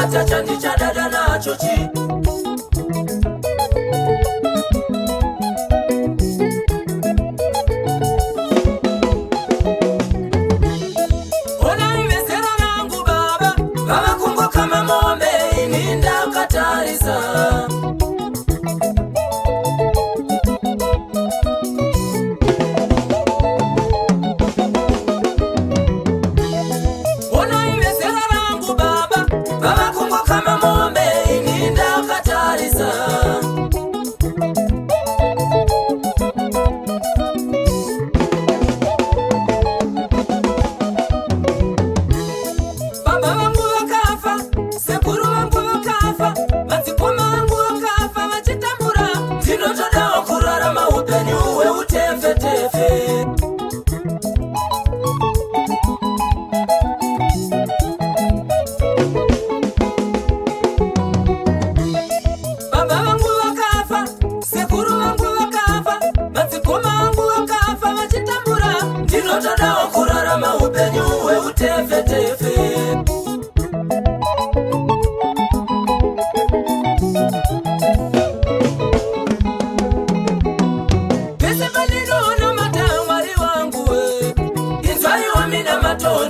Kata chandi cha dada na chochi. Ona imesera nangu baba, baba kungo kama mombe ininda kataliza.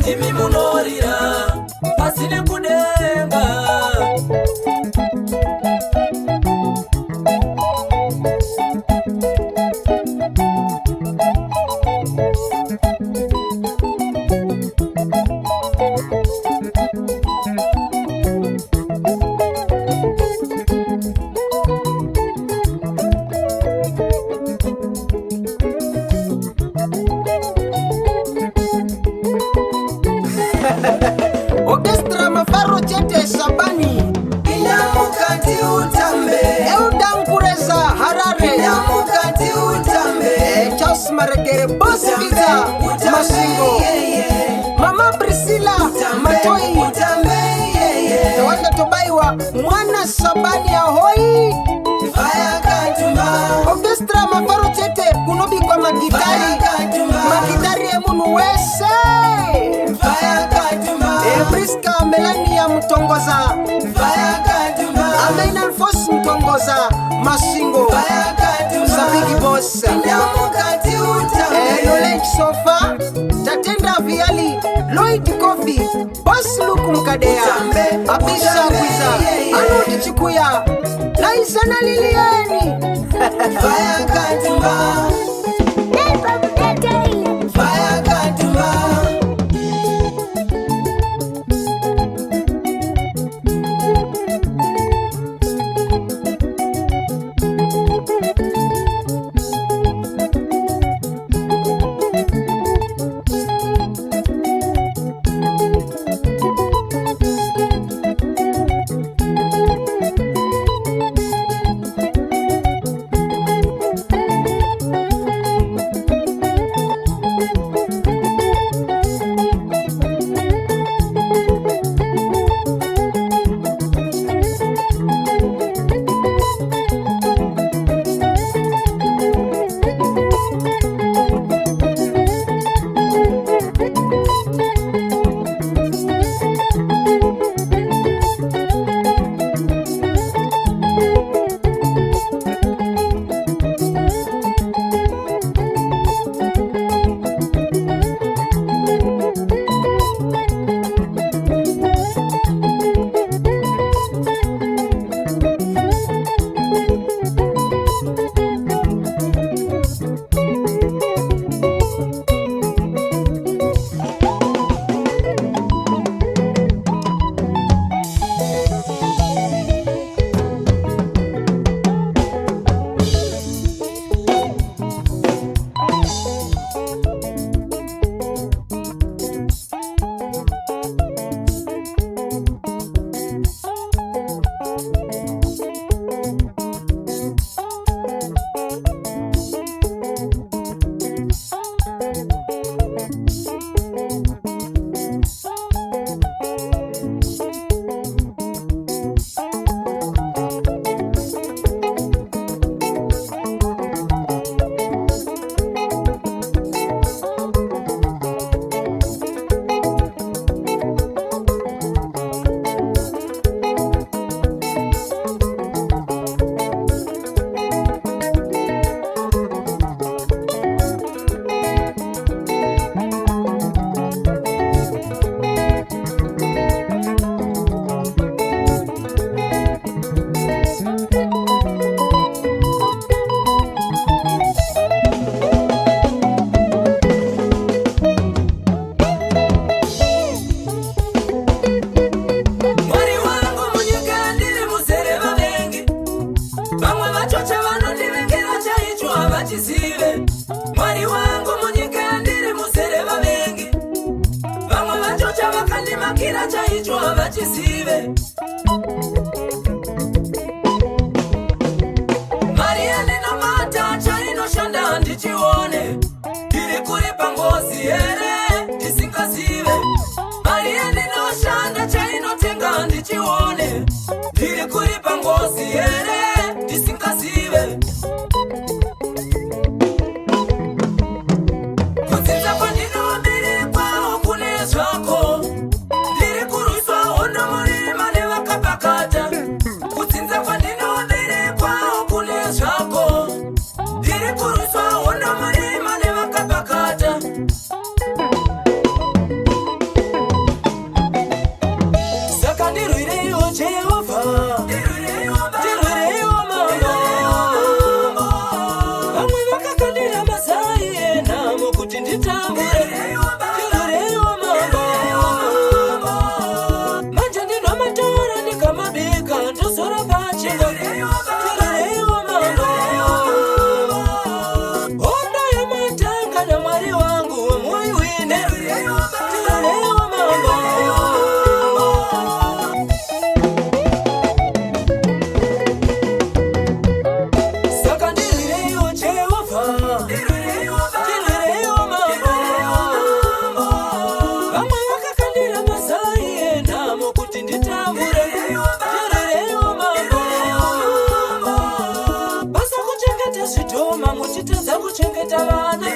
Mimi munorira pasine kudenga. Orchestra Mafaro Chete Sabani Inamukati utambe Eudankureza Harare Inamukati utambe Charles Maregere Boss Vita Masingo Mama Priscilla Matoi Wanda Tobaiwa Mwana Sabani Ahoi Faya Katumba Orchestra Mafaro Chete Kunobi kwa magitari Magitari emunu wese Faya Katumba Briska Melania Mtongoza Faya Katumba Amen Alphonse Mtongoza Masingo Faya Katumba Sabigi Boss Inamukati utambe Knowledge Sofa Tatenda Viali Lloyd Coffee Boss Luke Mkadea Abisha Kwiza Anudi Chikuya Laisa na Lilieni Faya Katumba Faya Katumba vachisive. Mwari wangu munyika ndiri musereva vengi, vamwe vachocha vakandimakira chaicho havachisive. Mari yandinamata chainoshanda ndichione, ndiri kuri pangozi here ndisingazive. Mari yandinoshanda chainotenga ndichione, ndiri kuri pangozi here ndisingazive. Kudzinza kwandinoberekwa kune zvako, ndiri kurwiswa hondo murima nevakapakata. Kudzinza kwandinoberekwa kune zvako, ndiri kurwiswa hondo murima nevakapakata. Saka ndirwireiwo Jehovha, ndirwireiwo mambo. Vamwe vakakandira mazai enhamo kuti nditambure, ndirwireiwo mambo. Manje ndinomatora ndikamabika ndozora pachinga, ndirwireiwo mambo. Hondo yamatanga naMwari wangu wamuiwine, ndirwireiwo mambo. Saka ndirwireiwo Jehovha, ndirwireiwo mambo. Vamwe vakakandira mazai enhamo kuti nditambure, ndirwireiwo mambo. Basa kuchengeta zvitoma muchitadza kuchengeta vana,